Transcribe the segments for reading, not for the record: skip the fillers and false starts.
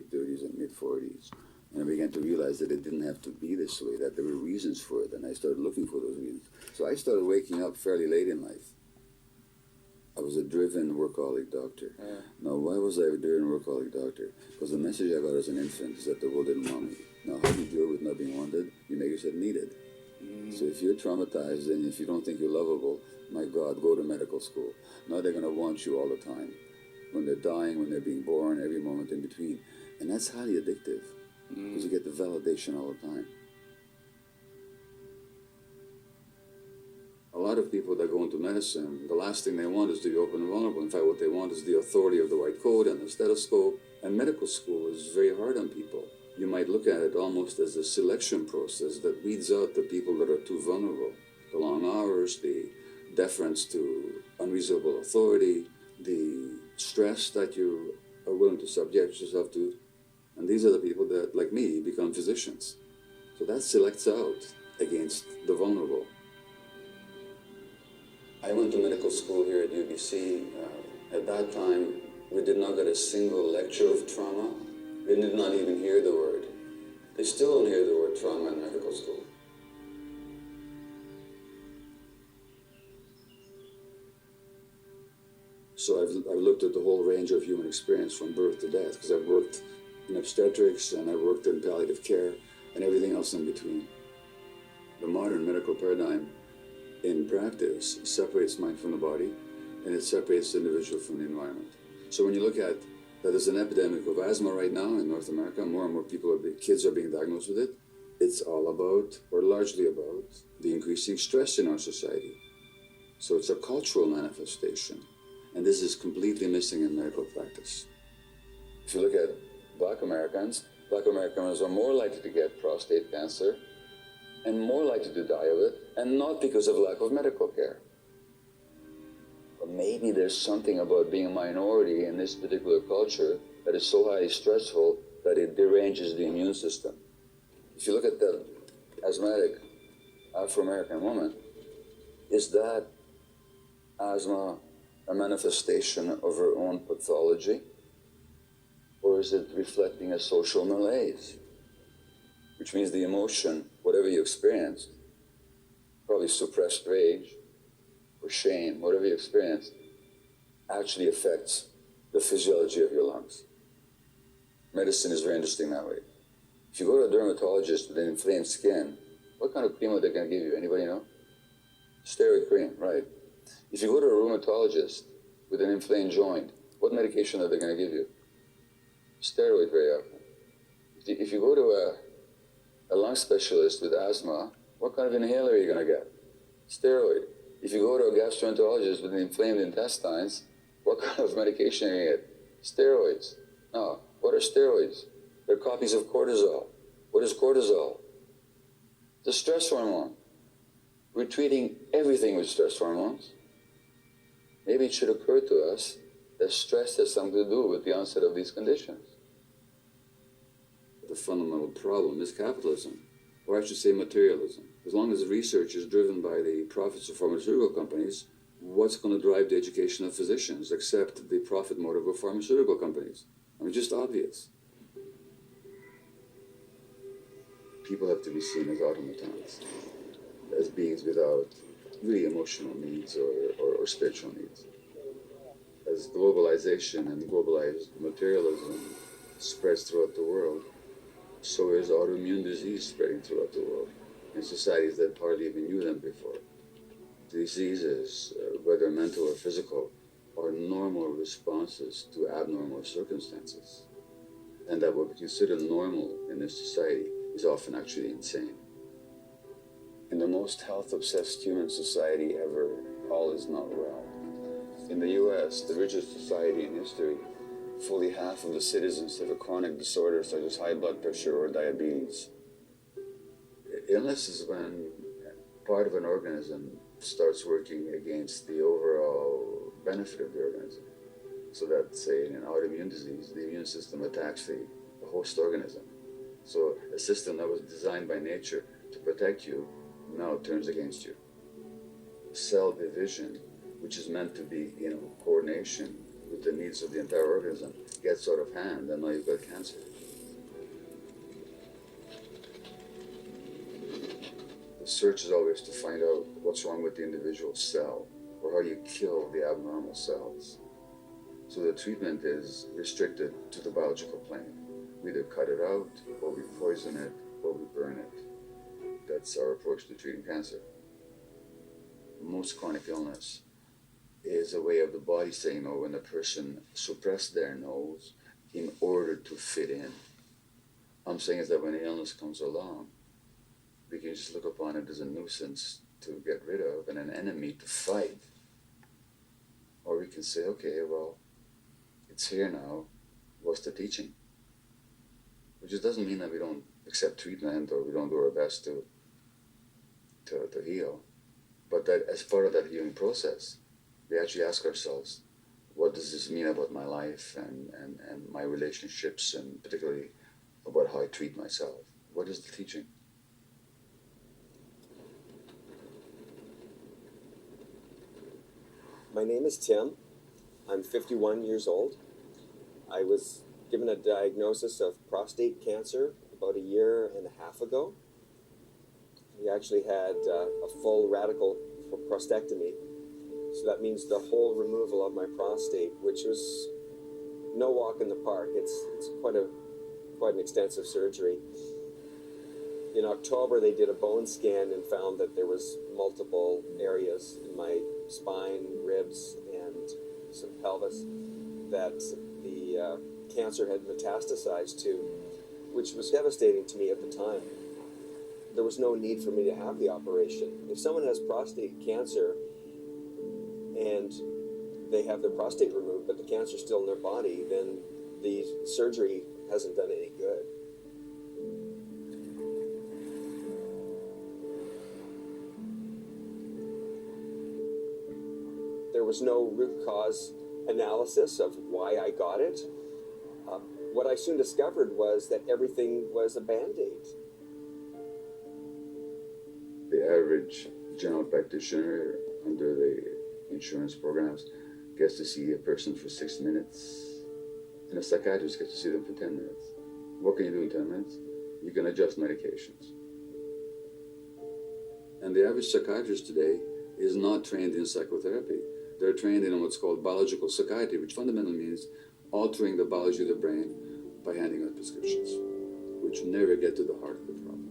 late 30s and mid 40s. And I began to realize that it didn't have to be this way, that there were reasons for it, and I started looking for those reasons. So I started waking up fairly late in life. I was a driven workaholic doctor. Yeah. Now, why was I a driven workaholic doctor? Because the message I got as an infant is that the world didn't want me. Now, how do you deal with not being wanted? You make yourself needed. So if you're traumatized and if you don't think you're lovable, my God, go to medical school. Now they're going to want you all the time. When they're dying, when they're being born, every moment in between. And that's highly addictive. Because you get the validation all the time. A lot of people that go into medicine, the last thing they want is to be open and vulnerable. In fact, what they want is the authority of the white coat and the stethoscope. And medical school is very hard on people. You might look at it almost as a selection process that weeds out the people that are too vulnerable. The long hours, the deference to unreasonable authority, the stress that you are willing to subject yourself to. And these are the people that, like me, become physicians. So that selects out against the vulnerable. I went to medical school here at UBC. At that time, we did not get a single lecture of trauma. They did not even hear the word. They still don't hear the word trauma in medical school. So I've looked at the whole range of human experience from birth to death, because I've worked in obstetrics and I've worked in palliative care and everything else in between. The modern medical paradigm in practice separates mind from the body, and it separates the individual from the environment. So when you look at that there's an epidemic of asthma right now in North America, more and more kids are being diagnosed with it. It's all about, or largely about, the increasing stress in our society. So it's a cultural manifestation, and this is completely missing in medical practice. If you look at Black Americans are more likely to get prostate cancer and more likely to die of it, and not because of lack of medical care. But maybe there's something about being a minority in this particular culture that is so highly stressful that it deranges the immune system. If you look at the asthmatic Afro-American woman, is that asthma a manifestation of her own pathology? Or is it reflecting a social malaise? Which means the emotion, whatever you experienced, probably suppressed rage or shame, whatever you experienced, actually affects the physiology of your lungs. Medicine is very interesting that way. If you go to a dermatologist with an inflamed skin, what kind of cream are they going to give you? Anybody know? Steroid cream, right. If you go to a rheumatologist with an inflamed joint, what medication are they going to give you? Steroid very often. If you go to a lung specialist with asthma, what kind of inhaler are you going to get? Steroid. If you go to a gastroenterologist with inflamed intestines, what kind of medication are you going to get? Steroids. Now, what are steroids? They're copies of cortisol. What is cortisol? It's a stress hormone. We're treating everything with stress hormones. Maybe it should occur to us that stress has something to do with the onset of these conditions. The fundamental problem is capitalism, or I should say materialism. As long as the research is driven by the profits of pharmaceutical companies, what's going to drive the education of physicians except the profit motive of pharmaceutical companies? I mean, just obvious. People have to be seen as automatons, as beings without really emotional needs or spiritual needs. As globalization and globalized materialism spreads throughout the world, so is autoimmune disease spreading throughout the world in societies that hardly even knew them before. Diseases, whether mental or physical, are normal responses to abnormal circumstances. And that what we consider normal in this society is often actually insane. In the most health-obsessed human society ever, all is not well. In the US, the richest society in history, fully half of the citizens have a chronic disorder such as high blood pressure or diabetes. Illness is when part of an organism starts working against the overall benefit of the organism. So that, say, in an autoimmune disease, the immune system attacks the host organism. So a system that was designed by nature to protect you now turns against you. Cell division, which is meant to be, coordination, with the needs of the entire organism gets out of hand, and now you've got cancer. The search is always to find out what's wrong with the individual cell, or how you kill the abnormal cells. So the treatment is restricted to the biological plane. We either cut it out, or we poison it, or we burn it. That's our approach to treating cancer. Most chronic illness is a way of the body saying no when the person suppressed their nose in order to fit in. I'm saying is that when an illness comes along, we can just look upon it as a nuisance to get rid of and an enemy to fight. Or we can say, okay, well, it's here now, what's the teaching? Which just doesn't mean that we don't accept treatment or we don't do our best to heal. But that as part of that healing process, we actually ask ourselves, what does this mean about my life and my relationships, and particularly about how I treat myself? What is the teaching? My name is Tim. I'm 51 years old. I was given a diagnosis of prostate cancer about 1.5 years ago. We actually had a full radical prostatectomy. So that means the whole removal of my prostate, which was no walk in the park. It's quite an extensive surgery. In October, they did a bone scan and found that there was multiple areas in my spine, ribs, and some pelvis that the cancer had metastasized to, which was devastating to me at the time. There was no need for me to have the operation. If someone has prostate cancer and they have their prostate removed, but the cancer's still in their body, then the surgery hasn't done any good. There was no root cause analysis of why I got it. What I soon discovered was that everything was a Band-Aid. The average general practitioner under the insurance programs gets to see a person for 6 minutes, and a psychiatrist gets to see them for 10 minutes. What can you do in 10 minutes? You can adjust medications. And the average psychiatrist today is not trained in psychotherapy. They're trained in what's called biological psychiatry, which fundamentally means altering the biology of the brain by handing out prescriptions, which never get to the heart of the problem.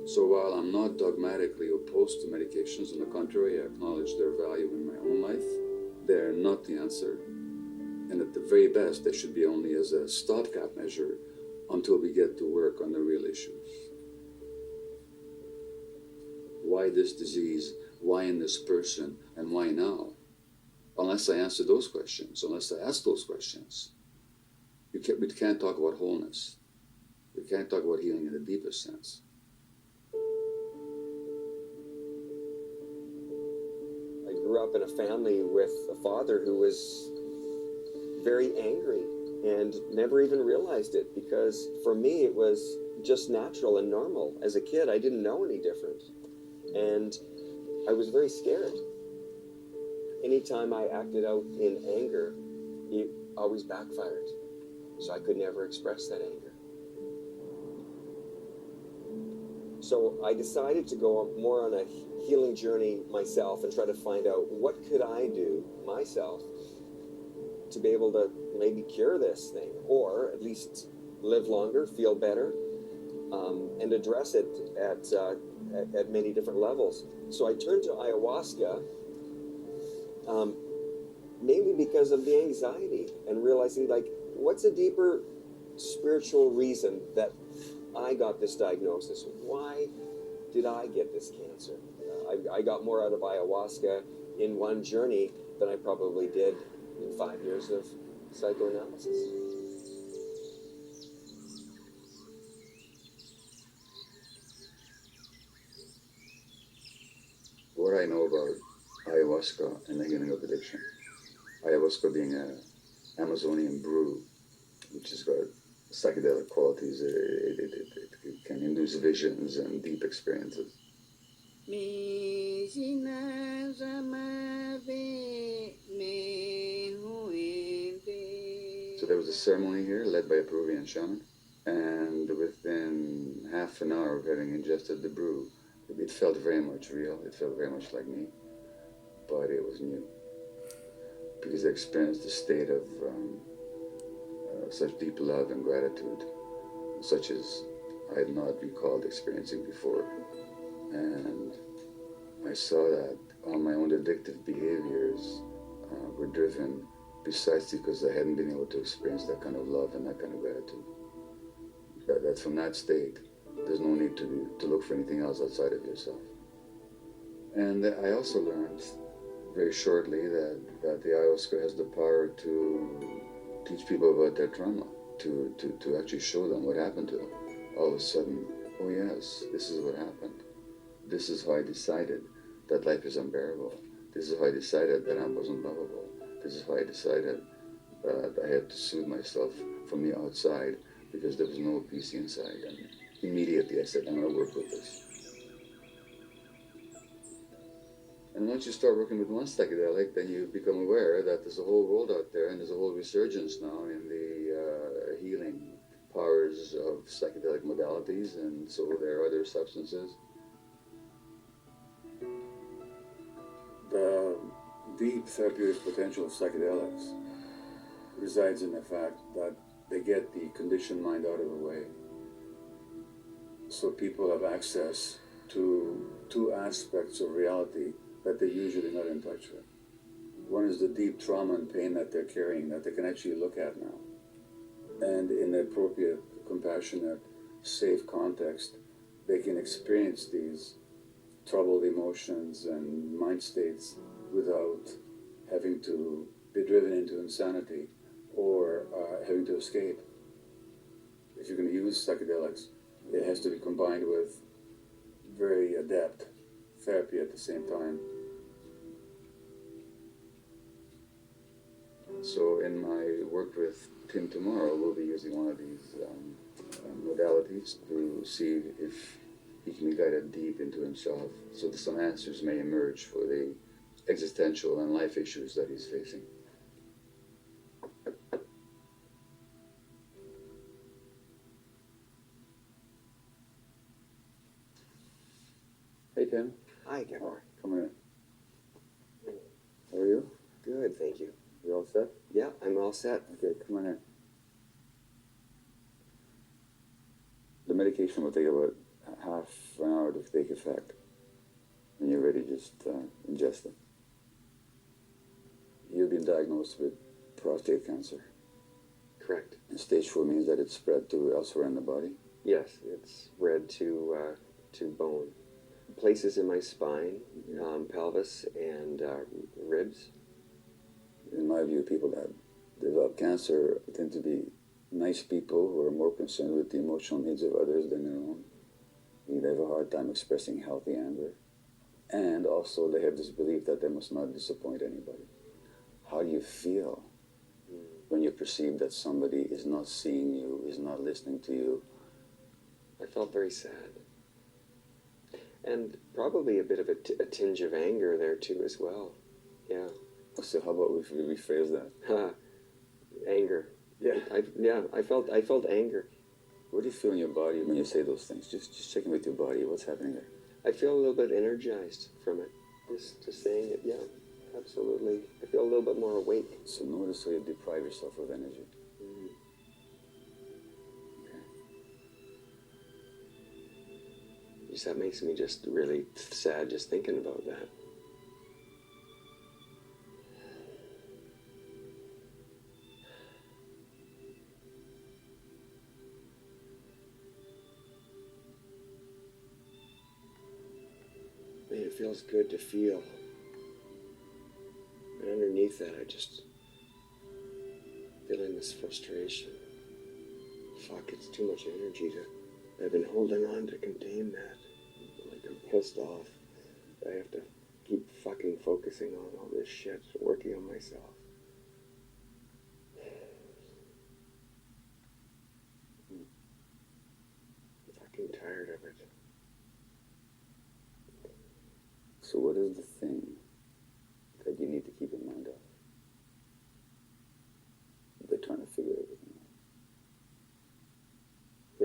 So while I'm not dogmatically opposed to medications, on the contrary, I acknowledge their value in my own life, they're not the answer. And at the very best, they should be only as a stopgap measure until we get to work on the real issues. Why this disease? Why in this person? And why now? Unless I answer those questions, unless I ask those questions, we can't talk about wholeness. We can't talk about healing in the deepest sense. I grew up in a family with a father who was very angry and never even realized it, because for me it was just natural and normal. As a kid, I didn't know any different. And I was very scared. Anytime I acted out in anger, it always backfired. So I could never express that anger. So I decided to go more on a healing journey myself and try to find out what could I do myself to be able to maybe cure this thing, or at least live longer, feel better, and address it at many different levels. So I turned to ayahuasca, mainly because of the anxiety and realizing, like, what's a deeper spiritual reason that I got this diagnosis? Why did I get this cancer? I got more out of ayahuasca in one journey than I probably did in 5 years of psychoanalysis. What I know about ayahuasca and the healing of addiction. Ayahuasca being an Amazonian brew, which has got psychedelic qualities. It can induce visions and deep experiences. there was a ceremony here led by a Peruvian shaman, and within half an hour of having ingested the brew, it felt very much real. It felt very much like me, but it was new because I experienced a state of such deep love and gratitude, such as I had not recalled experiencing before. And I saw that all my own addictive behaviors were driven precisely because I hadn't been able to experience that kind of love and that kind of gratitude. That from that state, there's no need to look for anything else outside of yourself. And I also learned very shortly that the ayahuasca has the power to teach people about their trauma, to actually show them what happened to them. All of a sudden, oh yes, this is what happened. This is how I decided that life is unbearable. This is how I decided that I wasn't lovable. This is how I decided that I had to soothe myself from the outside because there was no peace inside. And immediately I said, I'm going to work with this. And once you start working with one psychedelic, then you become aware that there's a whole world out there, and there's a whole resurgence now in the healing powers of psychedelic modalities, and so there are other substances. The deep therapeutic potential of psychedelics resides in the fact that they get the conditioned mind out of the way. So people have access to two aspects of reality that they're usually not in touch with. One is the deep trauma and pain that they're carrying that they can actually look at now. And in the appropriate, compassionate, safe context, they can experience these troubled emotions and mind states without having to be driven into insanity or having to escape. If you're going to use psychedelics, it has to be combined with very adept therapy at the same time. So in my work with Tim tomorrow, we'll be using one of these modalities to see if he can be guided deep into himself so that some answers may emerge for the existential and life issues that he's facing. Hey, Tim. Hi, Gabor. Come in. How are you? Good, thank you. You all set? Yeah, I'm all set. Okay, come on in. The medication will take about half an hour to take effect. When you're ready, just ingest it. You've been diagnosed with prostate cancer. Correct. And stage 4 means that it's spread to elsewhere in the body. Yes, it's spread to bone. Places in my spine, pelvis, and ribs. In my view, people that develop cancer tend to be nice people who are more concerned with the emotional needs of others than their own. They have a hard time expressing healthy anger. And also they have this belief that they must not disappoint anybody. How do you feel when you perceive that somebody is not seeing you, is not listening to you? I felt very sad. And probably a bit of a tinge of anger there too as well. Yeah. So how about we rephrase that? Anger. Yeah. I felt anger. What do you feel in your body when you say those things? Just checking with your body. What's happening there? I feel a little bit energized from it. Just saying it, yeah. Absolutely. I feel a little bit more awake. So notice how you deprive yourself of energy. Mm-hmm. Okay. Just that makes me just really sad just thinking about that. Man, it feels good to feel. And underneath that, I just feeling this frustration. Fuck, it's too much energy to. I've been holding on to contain that. Like I'm pissed off. I have to keep fucking focusing on all this shit, working on myself. I'm fucking tired of it. So what is the thing that you need to keep in mind of? They're trying to figure it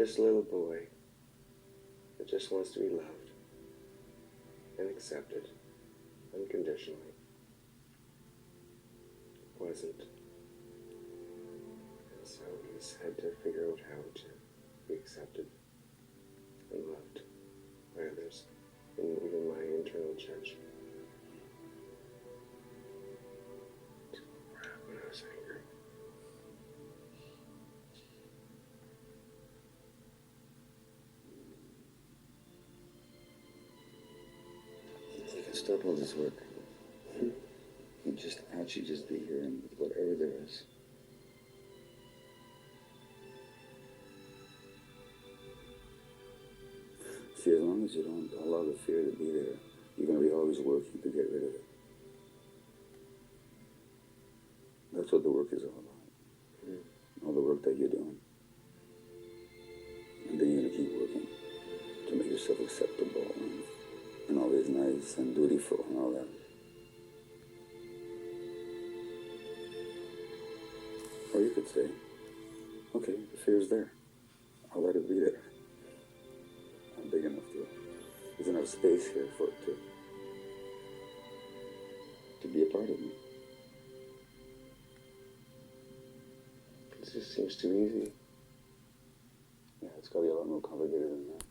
this little boy that just wants to be loved and accepted unconditionally wasn't. And so he's had to figure out how to be accepted and loved by others, and even my internal church. When I was angry. You can stop all this work. You just actually just be here and whatever there is. See, as long as you don't allow the fear to be there, you're going to be always working to get rid of it. That's what the work is all about. All the work that you're doing. And then you're going to keep working to make yourself acceptable and always nice and dutiful and all that. Or you could say, okay, the fear's there. I'll let it be there. I'm big enough to. There's enough space here for it to be a part of me. It just seems too easy. Yeah, it's got to be a lot more complicated than that.